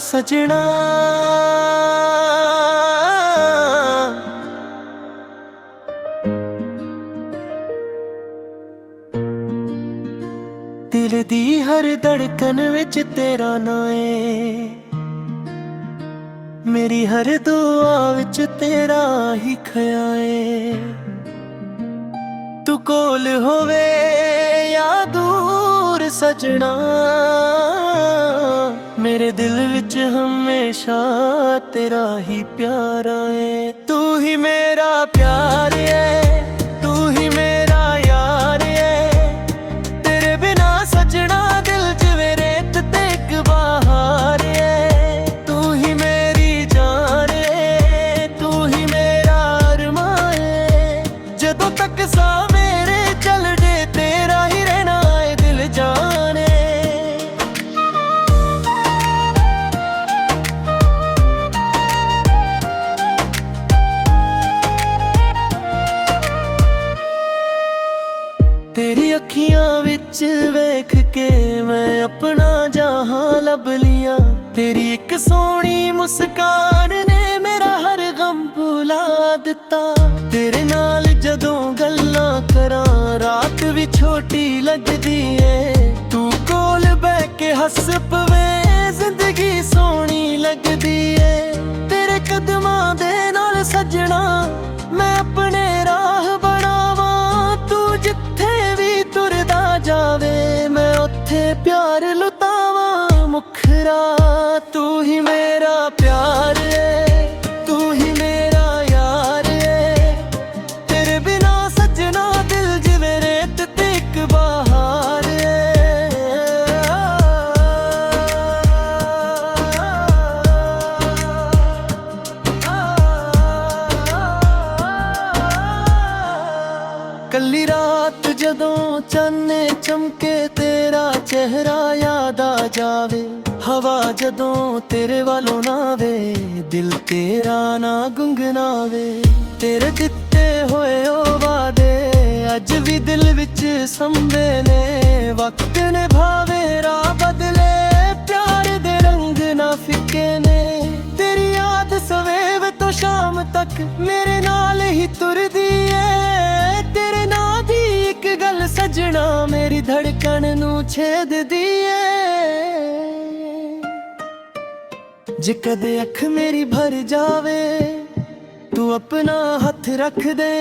सजना दिल दी हर धड़कन विच तेरा नां है, मेरी हर दुआ विच तेरा ही ख्या है। तू कोल होवे या दूर सजना, मेरे दिल विच हमेशा तेरा ही प्यार है। तू ही मेरा प्यार है, तू ही मेरा यार है, तेरे बिना सजना दिल जिवें रेत ते इक बहार है। तू ही मेरी जान है, तू ही मेरा अरमान है, जदों तक सा मेरे चल दे तेरा ही रहना है दिल जाने। तेरी अखियां विच वेख के मैं अपना जहां लब लिया, तेरी एक सोहनी मुस्कान ने मेरा हर गम भुला दिता। तेरे नाल जदों गल्लां करां रात भी छोटी लगदी है, तू कोल बैठ के हस पवे जिंदगी सोहनी लगदी है। तेरे कदमां दे नाल सजना मैं अपने राह बनावां, तू जिथे भी तुरदा जावे मैं उत्थे प्यार लुटावां मुखरा। तू ही मेरा प्यार है, तू ही मेरा यार है, तेरे बिना सजना दिल जिवें रेत ते इक बहार है। कल्ली रात जदों चन्ने चमके तेरा चेहरा याद आ जावे, हवा जदों तेरे वालों नावे दिल तेरा ना गुंगनावे। तेरे दिते होए ओ वादे अज भी दिल विच संभे ने, वक्त ने भावे राह बदले प्यार दे रंग ना फिके ने। तेरी याद सवेव तो शाम तक मेरे नाल ही तुरदी है, तेरे नां दी इक गल सजना मेरी धड़कन नू छेद दी है। जे कदे अख मेरी भर जावे तू अपना हथ रख दे,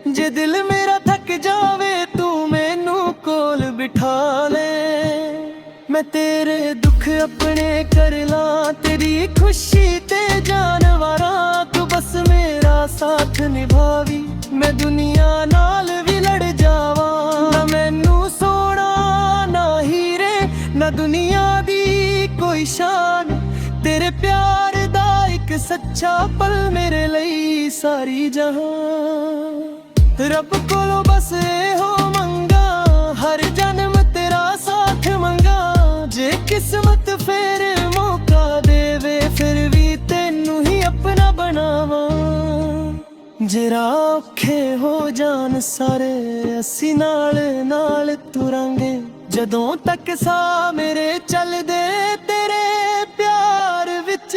जे दिल मेरा थक जावे तू मैनू कोल बिठा ले। मैं तेरे दुख अपने कर ला, तेरी खुशी ते जानवारा, तू बस मेरा साथ निभावी मैं दुनिया नाल भी लड़ जावा। ना मैनू सोना ना हीरे ना दुनिया दी कोई शान, तेरे प्यार दा एक सच्चा पल मेरे ਲਈ सारी जहां। रब कोलों बस हो मंगा हर जन्म तेरा साथ मंगा, जे किस्मत फेर मौका देवे फिर भी तेनू ही अपना बनावा। जरा औखे हो जान सारे असी नाल नाल तुरांगे, जदों तक सा मेरे चलदे तेरे प्यार विच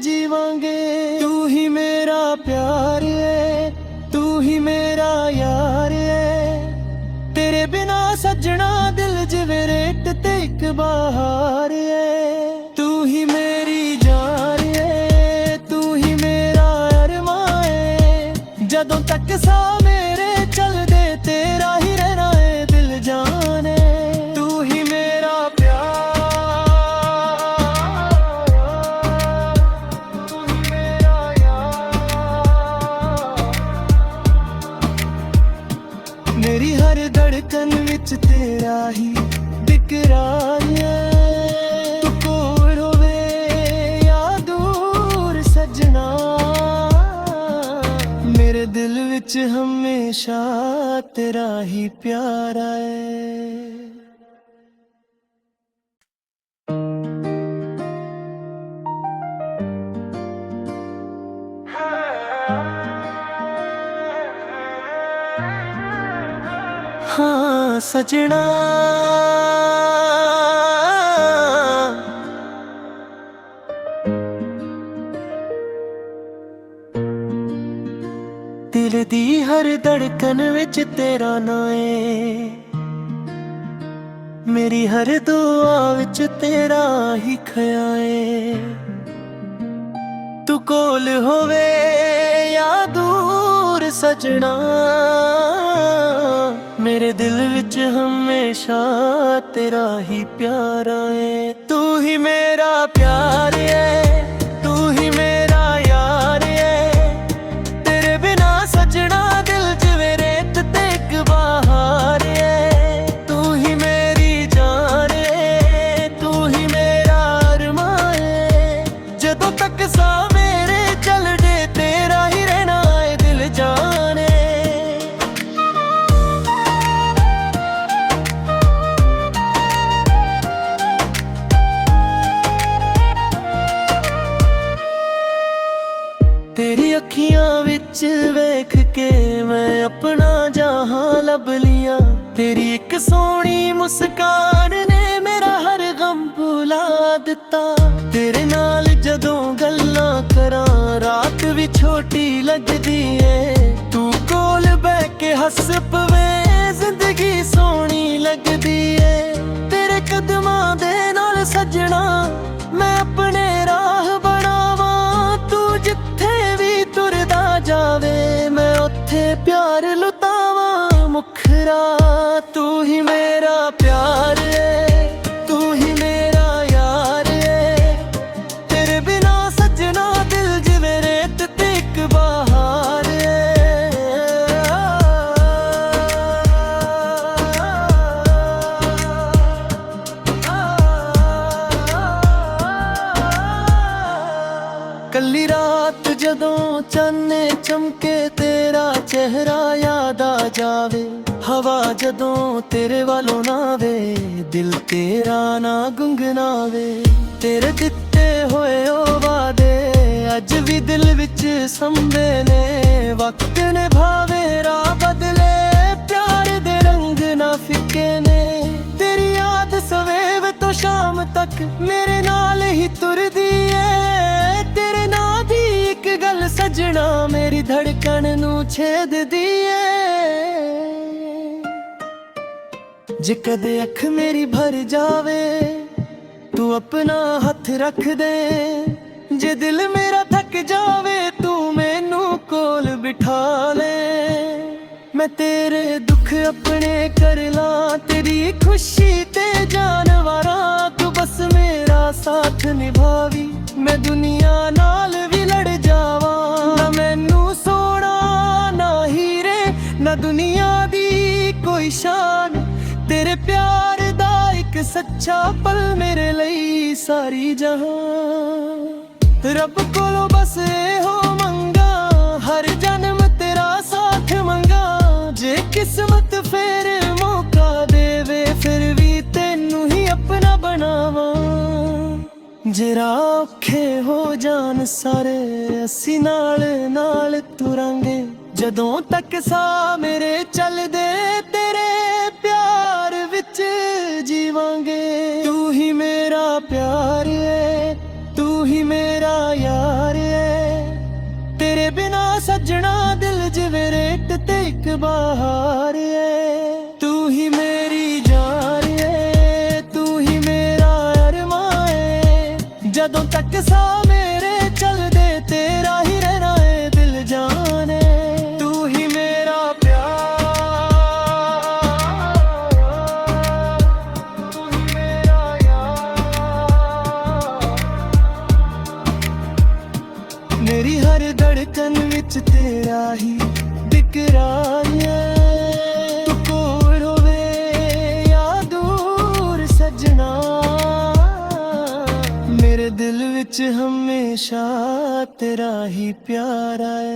जीवांगे। तू ही मेरा प्यार है, तू ही मेरा यार है, तेरे बिना सजना दिल जिवें रेत ते इक बहार है। तू ही मेरी जान है, तू ही मेरा अरमान है, जदों तक सा मेरे चलदे तेरा ही रहना है दिल जाने। तू ही मेरा मेरी हर धड़कन विच तेरा ही बिकरार है। तू कोल होवे या दूर सजना, मेरे दिल विच हमेशा तेरा ही प्यार है। हाँ सजना ਦਿਲ ਦੀ ਹਰ ਧੜਕਨ ਵਿੱਚ ਤੇਰਾ ਨਾਂ ਏ, ਮੇਰੀ ਹਰ ਦੁਆ ਵਿੱਚ ਤੇਰਾ ਹੀ ਖਿਆ ਏ। ਤੂੰ ਕੋਲ ਹੋਵੇ ਜਾਂ ਦੂਰ ਸਜਣਾ, ਮੇਰੇ ਦਿਲ ਵਿੱਚ ਹਮੇਸ਼ਾ ਤੇਰਾ ਹੀ ਪਿਆਰਾ ਏ। ਤੂੰ ਹੀ ਮੇਰਾ ਪਿਆਰ ਏ, ਤੂੰ ਹੀ ਮੇਰਾ ਯਾਰ ਏ, ਤੇਰੇ ਬਿਨਾ ਸਜਣਾ ਦਿਲ ਜਿਵੇਂ ਰੇਤ ਤੇ ਇੱਕ ਬਹਾਰ ਏ। ਤੂੰ ਹੀ ਮੇਰੀ ਜਾਨ ਏ, ਤੂੰ ਹੀ ਮੇਰਾ ਅਰਮਾਂ ਏ, ਜਦੋਂ ਤੱਕ ਸਾਹ ਮੇਰੇ ਚੱਲਦੇ ਤੇਰਾ ਹੀ ਰਹਿਣਾ ਏ ਦਿਲ ਜਾਨੇ। ਤੇਰੀ ਅੱਖੀਆਂ ਵਿੱਚ ਵੇਖ ਕੇ ਮੈਂ ਆਪਣਾ ਜਹਾਨ ਲੱਭ ਲਿਆ, ਤੇਰੀ ਇੱਕ ਸੋਹਣੀ ਮੁਸਕਾਨ ਨੇ ਮੇਰਾ ਹਰ ਗਮ ਭੁਲਾ ਦਿੱਤਾ। ਤੇਰੇ ਨਾਲ ਜਦੋਂ ਗੱਲਾਂ ਕਰਾਂ ਰਾਤ ਵੀ ਛੋਟੀ ਲੱਗਦੀ ਏ, ਤੂੰ ਕੋਲ ਬਹਿ ਕੇ ਹੱਸ ਪਵੇ ਜ਼ਿੰਦਗੀ ਸੋਹਣੀ ਲੱਗਦੀ ਏ। ਤੇਰੇ ਕਦਮਾਂ ਦੇ ਨਾਲ ਸਜਣਾ ਮੈਂ ਆਪਣੇ ਰਾਹ ਬਣਾਵਾਂ, ਤੂੰ ਜਿੱਥੇ ਵੀ ਤੁਰਦਾ ਜਾਵੇ ਮੈਂ ਉੱਥੇ ਪਿਆਰ ਲੁਟਾਵਾਂ ਮੁਖਰਾ। ਤੂੰ ਹੀ ਮੇਰਾ ਪਿਆਰ ਏ, ਤੂੰ ਹੀ ਮੇਰਾ ਯਾਰ ਏ, ਤੇਰੇ ਬਿਨਾ ਸਜਣਾ ਦਿਲ ਜਿਵੇਂ ਰੇਤ ਤੇ ਇੱਕ ਬਹਾਰ ਏ। ਕੱਲੀ ਰਾਤ ਜਦੋਂ ਚਾਨਣੇ ਚਮਕੇ ਤੇਰਾ ਚਿਹਰਾ ਯਾਦ ਆ ਜਾਵੇ, ਹਵਾ ਜਦੋਂ ਤੇਰੇ ਵੱਲੋਂ ਨਾ ਵੇ ਦਿਲ ਤੇਰਾ ਨਾ ਗੁੰਗਨਾਵੇ। ਤੇਰੇ ਦਿੱਤੇ ਹੋਏ ਉਹ ਵਾਦੇ ਅੱਜ ਵੀ ਦਿਲ ਵਿੱਚ ਸੰਭੇ ਨੇ, ਵਕਤ ਨੇ ਭਾਵੇਂ ਰਾਹ ਬਦਲੇ ਪਿਆਰ ਦੇ ਰੰਗ ਨਾ ਫਿੱਕੇ ਨੇ। ਤੇਰੀ ਯਾਦ ਸਵੇਰ ਤੋਂ ਸ਼ਾਮ ਤੱਕ ਮੇਰੇ ਨਾਲ ਹੀ ਤੁਰਦੀ ਏ, ਤੇਰੇ ਨਾਂ ਦੀ ਇੱਕ ਗੱਲ ਸਜਣਾ ਮੇਰੀ ਧੜਕਣ ਨੂੰ ਛੇਦਦੀ ਏ। ਜੇ ਕਦੇ ਅੱਖ ਮੇਰੀ ਭਰ ਜਾਵੇ ਤੂੰ ਆਪਣਾ ਹੱਥ ਰੱਖ ਦੇ, ਜੇ ਦਿਲ ਮੇਰਾ ਥੱਕ ਜਾਵੇ ਤੂੰ ਮੈਨੂੰ ਕੋਲ ਬਿਠਾ ਲੈ। ਮੈਂ ਤੇਰੇ ਦੁੱਖ ਆਪਣੇ ਕਰ ਲਾਂ, ਤੇਰੀ ਖੁਸ਼ੀ ਤੇ ਜਾਨਵਾਰਾਂ, ਤੂੰ ਬਸ ਮੇਰਾ ਸਾਥ ਨਿਭਾਵੀ ਮੈਂ ਦੁਨੀਆ ਨਾਲ ਵੀ ਲੜ ਜਾਵਾਂ। ਨਾ ਮੈਨੂੰ ਸੋਨਾ ਨਾ ਹੀਰੇ ਨਾ ਦੁਨੀਆ ਦੀ ਕੋਈ ਸ਼ਾਨ, ਤੇਰੇ ਪਿਆਰ ਦਾ ਇੱਕ ਸੱਚਾ ਪਲ ਮੇਰੇ ਲਈ ਸਾਰੀ ਜਹਾਨ। ਰੱਬ ਕੋਲੋਂ ਬਸ ਇਹੋ ਮੰਗਾ ਹਰ ਜਨਮ ਤੇਰਾ ਸਾਥ ਮੰਗਾ, ਜੇ ਕਿਸਮਤ ਫੇਰ ਮੌਕਾ ਦੇਵੇ ਫਿਰ ਵੀ ਤੈਨੂੰ ਹੀ ਆਪਣਾ ਬਣਾਵਾਂ। ਜੇ ਰਾਹ ਔਖੇ ਹੋ ਜਾਣ ਸਾਰੇ ਅਸੀਂ ਨਾਲ ਨਾਲ ਤੁਰਾਂਗੇ, ਜਦੋਂ ਤੱਕ ਸਾਹ ਮੇਰੇ ਚੱਲਦੇ ਤੇਰੇ ਪਿਆਰ ਵਿੱਚ ਜੀਵਾਂਗੇ। ਤੂੰ ਹੀ ਮੇਰਾ ਪਿਆਰ ਏ, ਤੂੰ ਹੀ ਮੇਰਾ ਯਾਰ ਏ, ਤੇਰੇ ਬਿਨਾ ਸਜਣਾ ਦਿਲ ਜਿਵੇਂ ਰੇਤ ਤੇ ਇੱਕ ਬਹਾਰ ਏ। ਤੂੰ ਹੀ ਮੇਰੀ ਜਾਨ ਏ, ਤੂੰ ਹੀ ਮੇਰਾ ਅਰਮਾਂ ਏ, ਜਦੋਂ ਤੱਕ ਸਾਹ ਮੇਰੇ ਚੱਲਦੇ ਤੇਰਾ ਹੀ ਰਹਿਣਾ ਏ ਦਿਲ ਜਾਨੇ। ਤੂੰ ਹੀ ਮੇਰਾ ਪਿਆਰ, ਤੂੰ ਹੀ ਮੇਰਾ ਯਾਰ, ਮੇਰੀ ਹਰ ਧੜਕਨ ਵਿੱਚ ਤੇਰਾ ਹੀ ਇਕਰਾਰ ਏ। ਤੂੰ ਕੋਲ ਹੋਵੇ ਜਾਂ ਦੂਰ ਸਜਣਾ, ਮੇਰੇ ਦਿਲ ਵਿੱਚ ਹਮੇਸ਼ਾ ਤੇਰਾ ਹੀ ਪਿਆਰਾ ਏ।